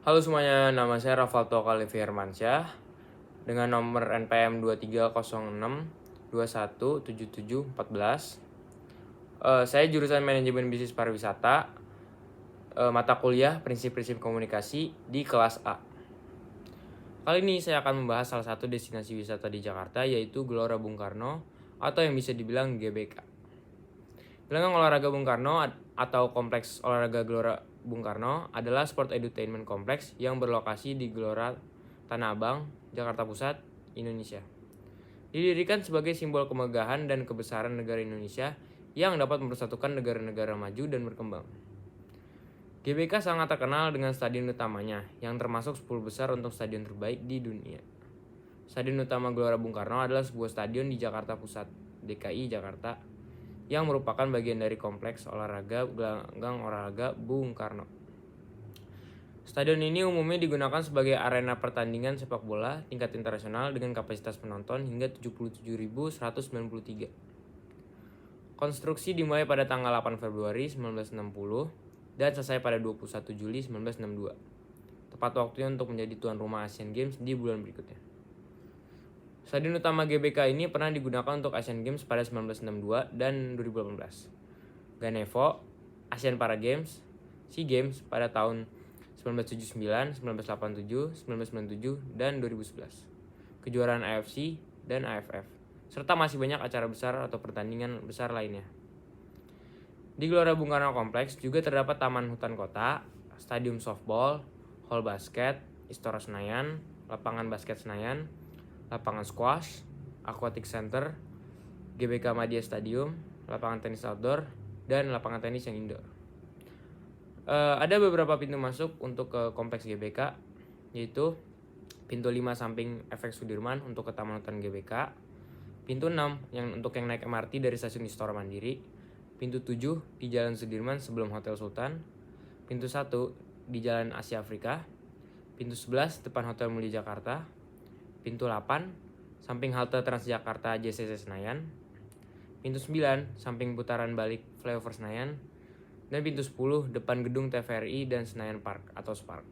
Halo semuanya, nama saya Rafalto Kalifi Hermansyah dengan nomor NPM 2306217714. Saya jurusan Manajemen Bisnis Pariwisata, mata kuliah Prinsip-Prinsip Komunikasi di kelas A. Kali ini saya akan membahas salah satu destinasi wisata di Jakarta, yaitu Gelora Bung Karno atau yang bisa dibilang GBK. Gelanggang Olahraga Bung Karno atau Kompleks Olahraga Gelora Bung Karno adalah sport edutainment kompleks yang berlokasi di Gelora Tanah Abang, Jakarta Pusat, Indonesia. Didirikan sebagai simbol kemegahan dan kebesaran negara Indonesia yang dapat mempersatukan negara-negara maju dan berkembang. GBK sangat terkenal dengan stadion utamanya yang termasuk 10 besar untuk stadion terbaik di dunia. Stadion utama Gelora Bung Karno adalah sebuah stadion di Jakarta Pusat, DKI Jakarta, yang merupakan bagian dari kompleks olahraga Gelanggang Olahraga Bung Karno. Stadion ini umumnya digunakan sebagai arena pertandingan sepak bola tingkat internasional dengan kapasitas penonton hingga 77.193. Konstruksi dimulai pada tanggal 8 Februari 1960 dan selesai pada 21 Juli 1962. Tepat waktunya untuk menjadi tuan rumah Asian Games di bulan berikutnya. Stadion utama GBK ini pernah digunakan untuk Asian Games pada 1962 dan 2018. Ganevo, Asian Para Games, SEA Games pada tahun 1979, 1987, 1997, dan 2011. Kejuaraan AFC dan AFF, serta masih banyak acara besar atau pertandingan besar lainnya. Di Gelora Bung Karno Kompleks juga terdapat Taman Hutan Kota, Stadium Softball, Hall Basket, Istora Senayan, Lapangan Basket Senayan, Lapangan Squash, Aquatic Center, GBK Madia Stadium, lapangan tenis outdoor, dan lapangan tenis yang indoor. Ada beberapa pintu masuk untuk ke kompleks GBK, yaitu pintu 5 samping Efek Sudirman untuk ke Taman Hutan GBK, pintu 6 yang naik MRT dari stasiun Istora Mandiri, pintu 7 di Jalan Sudirman sebelum Hotel Sultan, pintu 1 di Jalan Asia Afrika, pintu 11 depan Hotel Mulia Jakarta, pintu 8 samping halte Transjakarta JCC Senayan, pintu 9 samping putaran balik Flyover Senayan, dan pintu 10 depan gedung TVRI dan Senayan Park atau Spark.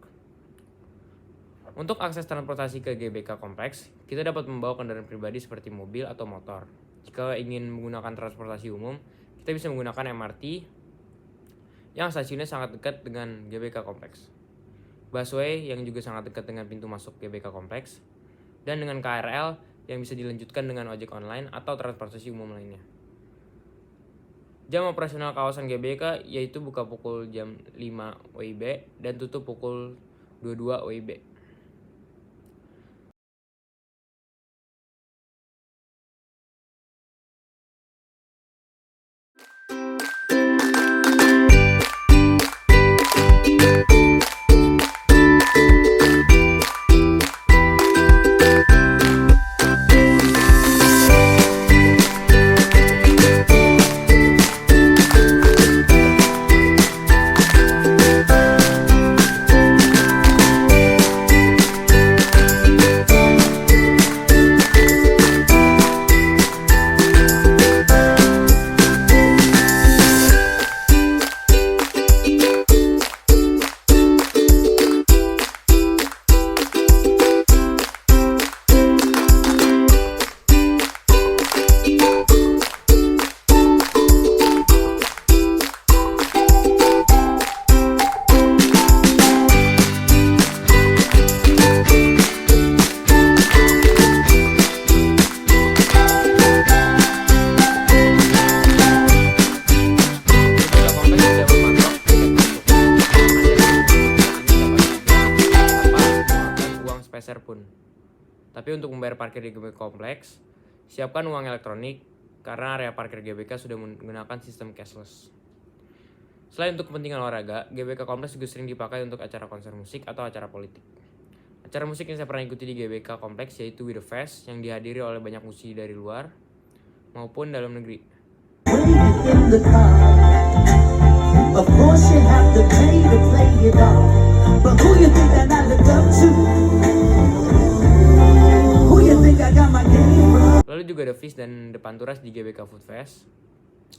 Untuk akses transportasi ke GBK Kompleks, kita dapat membawa kendaraan pribadi seperti mobil atau motor. Jika ingin menggunakan transportasi umum, kita bisa menggunakan MRT yang stasiunnya sangat dekat dengan GBK Kompleks, busway yang juga sangat dekat dengan pintu masuk GBK Kompleks, dan dengan KRL yang bisa dilanjutkan dengan ojek online atau transportasi umum lainnya. Jam operasional kawasan GBK yaitu buka pukul jam 5 WIB dan tutup pukul 22 WIB. Pun. Tapi untuk membayar parkir di GBK Kompleks, siapkan uang elektronik karena area parkir GBK sudah menggunakan sistem cashless. Selain untuk kepentingan olahraga, GBK Kompleks juga sering dipakai untuk acara konser musik atau acara politik. Acara musik yang saya pernah ikuti di GBK Kompleks yaitu We The Fest yang dihadiri oleh banyak musisi dari luar maupun dalam negeri. Of course you have to pay to play it all. But who you think that I look up to? Who you think I got my game? Lalu juga ada Fish dan The Panturas di GBK Food Fest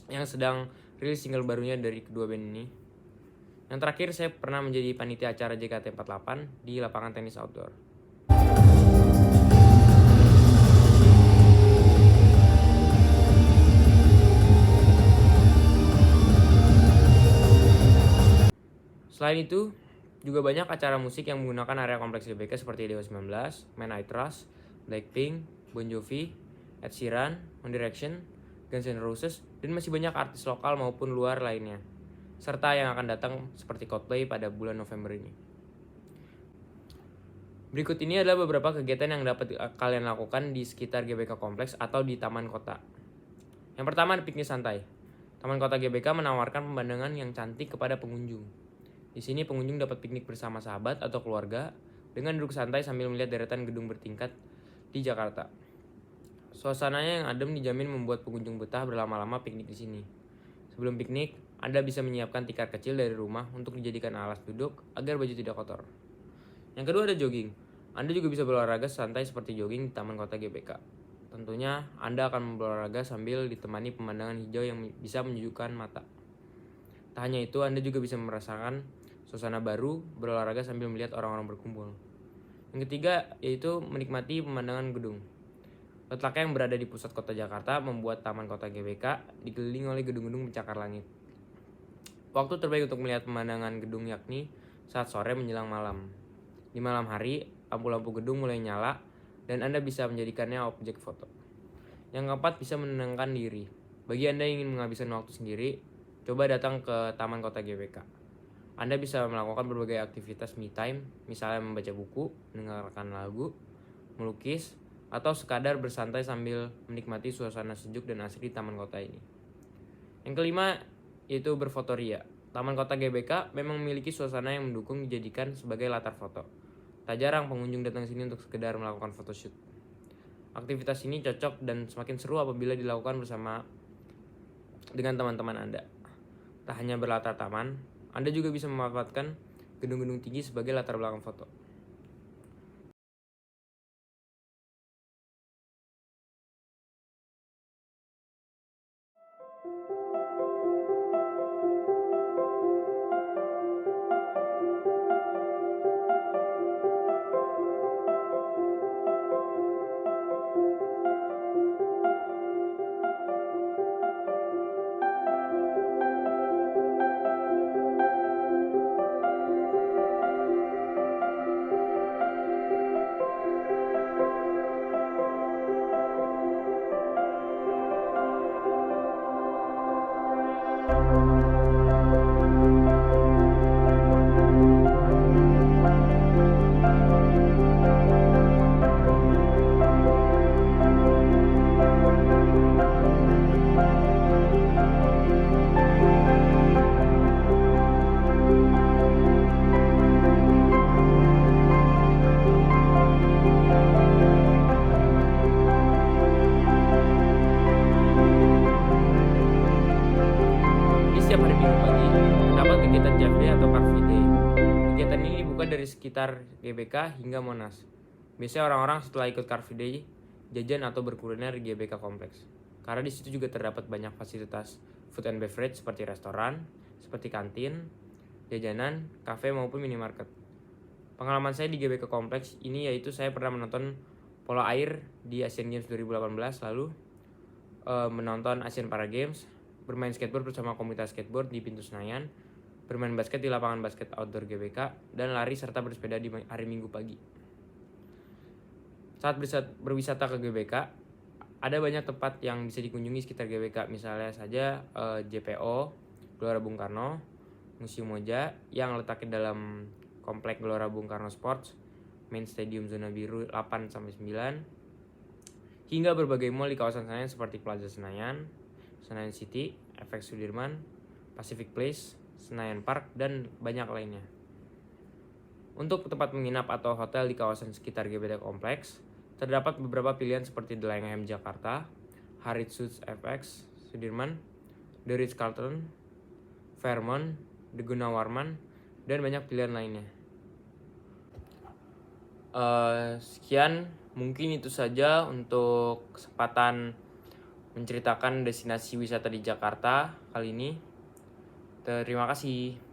yang sedang rilis single barunya dari kedua band ini. Yang terakhir, saya pernah menjadi panitia acara JKT48 di lapangan tenis outdoor. Selain itu, juga banyak acara musik yang menggunakan area kompleks GBK seperti Dewa 19, Man I Trust, Blackpink, Bon Jovi, Ed Sheeran, One Direction, Guns N' Roses, dan masih banyak artis lokal maupun luar lainnya, serta yang akan datang seperti Coldplay pada bulan November ini. Berikut ini adalah beberapa kegiatan yang dapat kalian lakukan di sekitar GBK Kompleks atau di Taman Kota. Yang pertama, piknik santai. Taman Kota GBK menawarkan pemandangan yang cantik kepada pengunjung. Di sini pengunjung dapat piknik bersama sahabat atau keluarga dengan duduk santai sambil melihat deretan gedung bertingkat di Jakarta. Suasananya yang adem dijamin membuat pengunjung betah berlama-lama piknik di sini. Sebelum piknik, Anda bisa menyiapkan tikar kecil dari rumah untuk dijadikan alas duduk agar baju tidak kotor. Yang kedua ada jogging. Anda juga bisa berolahraga santai seperti jogging di Taman Kota GBK. Tentunya Anda akan berolahraga sambil ditemani pemandangan hijau yang bisa menyejukkan mata. Tak hanya itu, Anda juga bisa merasakan suasana baru berolahraga sambil melihat orang-orang berkumpul. Yang ketiga yaitu menikmati pemandangan gedung. Letaknya yang berada di pusat kota Jakarta membuat Taman Kota GBK dikelilingi oleh gedung-gedung pencakar langit. Waktu terbaik untuk melihat pemandangan gedung yakni saat sore menjelang malam. Di malam hari, lampu-lampu gedung mulai nyala dan Anda bisa menjadikannya objek foto. Yang keempat, bisa menenangkan diri. Bagi Anda yang ingin menghabiskan waktu sendiri, coba datang ke Taman Kota GBK. Anda bisa melakukan berbagai aktivitas me time, misalnya membaca buku, mendengarkan lagu, melukis, atau sekadar bersantai sambil menikmati suasana sejuk dan asri di taman kota ini. Yang kelima, yaitu berfotoria. Taman Kota GBK memang memiliki suasana yang mendukung dijadikan sebagai latar foto. Tak jarang pengunjung datang ke sini untuk sekedar melakukan photoshoot. Aktivitas ini cocok dan semakin seru apabila dilakukan bersama dengan teman-teman Anda. Tak hanya berlatar taman, Anda juga bisa memanfaatkan gedung-gedung tinggi sebagai latar belakang foto. Setiap hari Minggu pagi, terdapat kegiatan JFD atau Car Free Day. Kegiatan ini dibuka dari sekitar GBK hingga Monas. Biasanya orang-orang setelah ikut Car Free Day, jajan atau berkuliner di GBK Kompleks. Karena di situ juga terdapat banyak fasilitas food and beverage seperti restoran, seperti kantin, jajanan, kafe maupun minimarket. Pengalaman saya di GBK Kompleks ini yaitu saya pernah menonton polo air di Asian Games 2018, lalu menonton Asian Para Games, bermain skateboard bersama komunitas skateboard di pintu Senayan, bermain basket di lapangan basket outdoor GBK, dan lari serta bersepeda di hari Minggu pagi. Saat berwisata ke GBK, ada banyak tempat yang bisa dikunjungi sekitar GBK, misalnya saja JPO, Gelora Bung Karno, Museum Moja yang letaknya dalam komplek Gelora Bung Karno Sports, Main Stadium Zona Biru 8-9, hingga berbagai mall di kawasan Senayan seperti Plaza Senayan, Senayan City, FX Sudirman, Pacific Place, Senayan Park, dan banyak lainnya. Untuk tempat menginap atau hotel di kawasan sekitar GBK Kompleks, terdapat beberapa pilihan seperti The Langham Jakarta, Harrit Suites FX Sudirman, The Ritz-Carlton, Fairmont, The Gunawarman, dan banyak pilihan lainnya. Sekian, mungkin itu saja untuk kesempatan menceritakan destinasi wisata di Jakarta kali ini. Terima kasih.